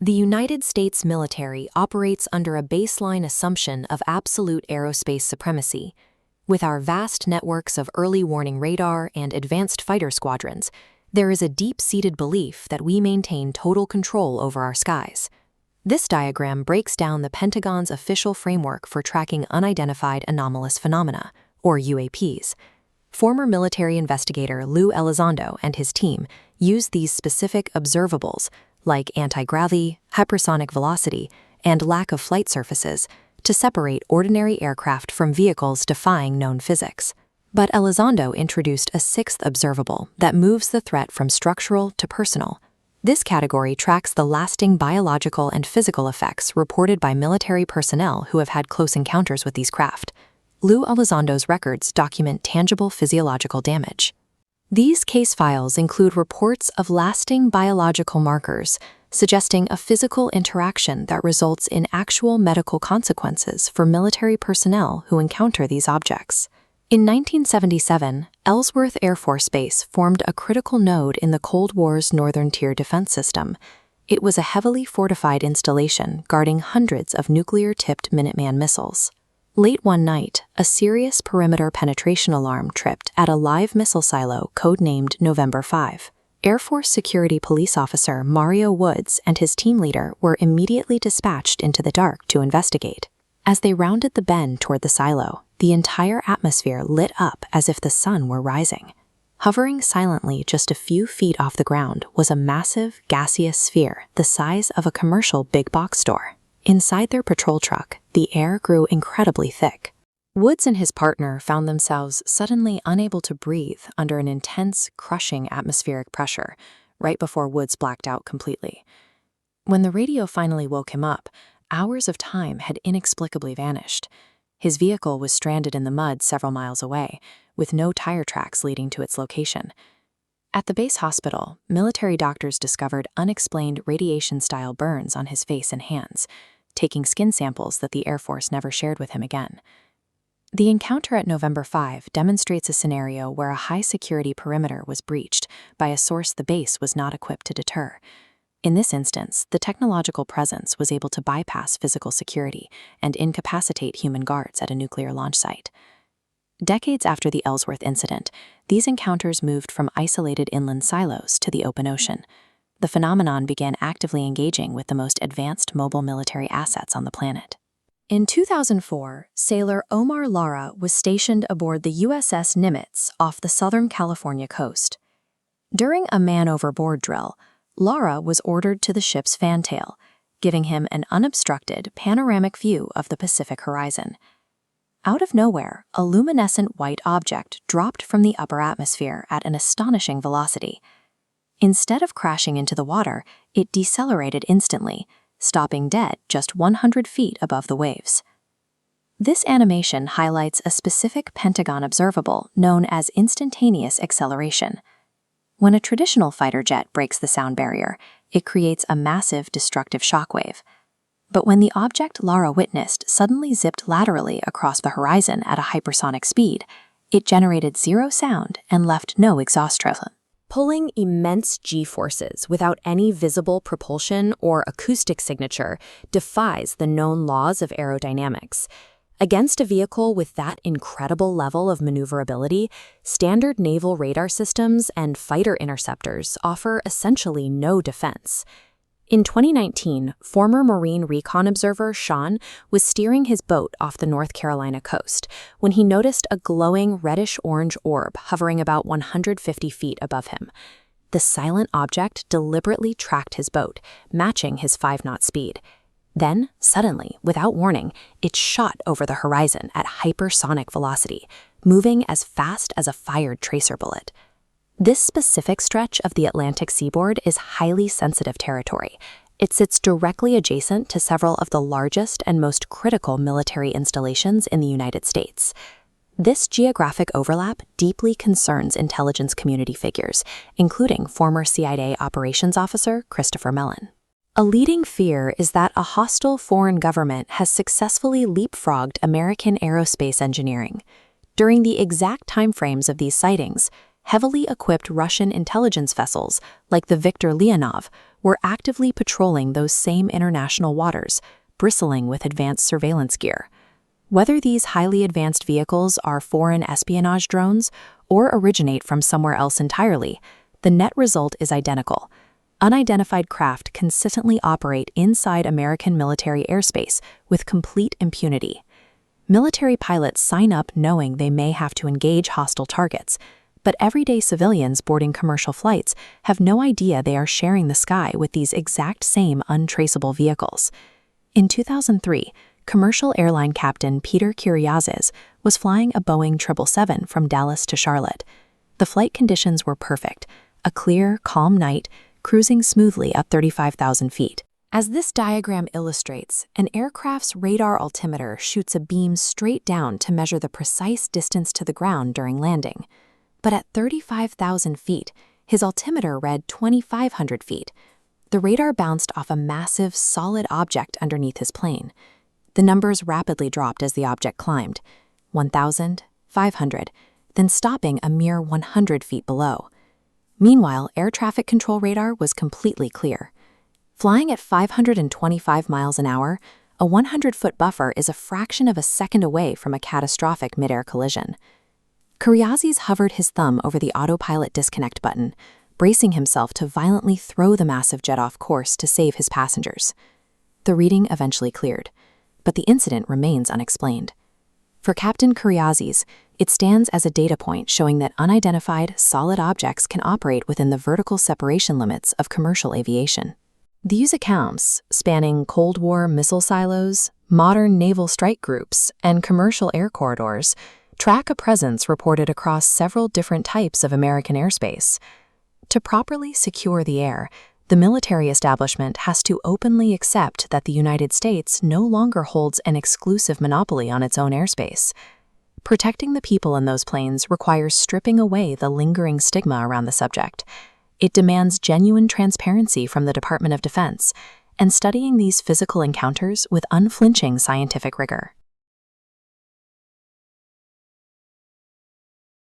The United States military operates under a baseline assumption of absolute aerospace supremacy. With our vast networks of early warning radar and advanced fighter squadrons, there is a deep-seated belief that we maintain total control over our skies. This diagram breaks down the Pentagon's official framework for tracking unidentified anomalous phenomena, or UAPs. Former military investigator Lou Elizondo and his team use these specific observables, like anti-gravity, hypersonic velocity, and lack of flight surfaces, to separate ordinary aircraft from vehicles defying known physics. But Elizondo introduced a sixth observable that moves the threat from structural to personal. This category tracks the lasting biological and physical effects reported by military personnel who have had close encounters with these craft. Lou Elizondo's records document tangible physiological damage. These case files include reports of lasting biological markers, suggesting a physical interaction that results in actual medical consequences for military personnel who encounter these objects. In 1977, Ellsworth Air Force Base formed a critical node in the Cold War's Northern Tier defense system. It was a heavily fortified installation guarding hundreds of nuclear-tipped Minuteman missiles. Late one night, a serious perimeter penetration alarm tripped at a live missile silo codenamed November 5. Air Force Security Police Officer Mario Woods and his team leader were immediately dispatched into the dark to investigate. As they rounded the bend toward the silo, the entire atmosphere lit up as if the sun were rising. Hovering silently just a few feet off the ground was a massive, gaseous sphere the size of a commercial big box store. Inside their patrol truck, the air grew incredibly thick. Woods and his partner found themselves suddenly unable to breathe under an intense, crushing atmospheric pressure, right before Woods blacked out completely. When the radio finally woke him up, hours of time had inexplicably vanished. His vehicle was stranded in the mud several miles away, with no tire tracks leading to its location. At the base hospital, military doctors discovered unexplained radiation-style burns on his face and hands, taking skin samples that the Air Force never shared with him again. The encounter at November 5 demonstrates a scenario where a high-security perimeter was breached by a source the base was not equipped to deter. In this instance, the technological presence was able to bypass physical security and incapacitate human guards at a nuclear launch site. Decades after the Ellsworth incident, these encounters moved from isolated inland silos to the open ocean. The phenomenon began actively engaging with the most advanced mobile military assets on the planet. In 2004, sailor Omar Lara was stationed aboard the USS Nimitz off the Southern California coast. During a man-overboard drill, Lara was ordered to the ship's fantail, giving him an unobstructed, panoramic view of the Pacific horizon. Out of nowhere, a luminescent white object dropped from the upper atmosphere at an astonishing velocity. Instead of crashing into the water, it decelerated instantly, stopping dead just 100 feet above the waves. This animation highlights a specific Pentagon observable known as instantaneous acceleration. When a traditional fighter jet breaks the sound barrier, it creates a massive destructive shockwave. But when the object Lara witnessed suddenly zipped laterally across the horizon at a hypersonic speed, it generated zero sound and left no exhaust trail. Pulling immense G-forces without any visible propulsion or acoustic signature defies the known laws of aerodynamics. Against a vehicle with that incredible level of maneuverability, standard naval radar systems and fighter interceptors offer essentially no defense. In 2019, former Marine recon observer Sean was steering his boat off the North Carolina coast when he noticed a glowing reddish-orange orb hovering about 150 feet above him. The silent object deliberately tracked his boat, matching his 5-knot speed. Then, suddenly, without warning, it shot over the horizon at hypersonic velocity, moving as fast as a fired tracer bullet. This specific stretch of the Atlantic seaboard is highly sensitive territory. It sits directly adjacent to several of the largest and most critical military installations in the United States. This geographic overlap deeply concerns intelligence community figures, including former CIA operations officer Christopher Mellon. A leading fear is that a hostile foreign government has successfully leapfrogged American aerospace engineering. During the exact timeframes of these sightings, heavily equipped Russian intelligence vessels, like the Viktor Leonov, were actively patrolling those same international waters, bristling with advanced surveillance gear. Whether these highly advanced vehicles are foreign espionage drones or originate from somewhere else entirely, the net result is identical. Unidentified craft consistently operate inside American military airspace with complete impunity. Military pilots sign up knowing they may have to engage hostile targets, but everyday civilians boarding commercial flights have no idea they are sharing the sky with these exact same untraceable vehicles. In 2003, commercial airline captain Peter Kyriazis was flying a Boeing 777 from Dallas to Charlotte. The flight conditions were perfect, a clear, calm night, cruising smoothly at 35,000 feet. As this diagram illustrates, an aircraft's radar altimeter shoots a beam straight down to measure the precise distance to the ground during landing. But at 35,000 feet, his altimeter read 2,500 feet. The radar bounced off a massive, solid object underneath his plane. The numbers rapidly dropped as the object climbed, 1,000, 500, then stopping a mere 100 feet below. Meanwhile, air traffic control radar was completely clear. Flying at 525 miles an hour, a 100-foot buffer is a fraction of a second away from a catastrophic mid-air collision. Kyriazis hovered his thumb over the autopilot disconnect button, bracing himself to violently throw the massive jet off course to save his passengers. The reading eventually cleared, but the incident remains unexplained. For Captain Kyriazis, it stands as a data point showing that unidentified, solid objects can operate within the vertical separation limits of commercial aviation. These accounts, spanning Cold War missile silos, modern naval strike groups, and commercial air corridors, track a presence reported across several different types of American airspace. To properly secure the air, the military establishment has to openly accept that the United States no longer holds an exclusive monopoly on its own airspace. Protecting the people in those planes requires stripping away the lingering stigma around the subject. It demands genuine transparency from the Department of Defense and studying these physical encounters with unflinching scientific rigor.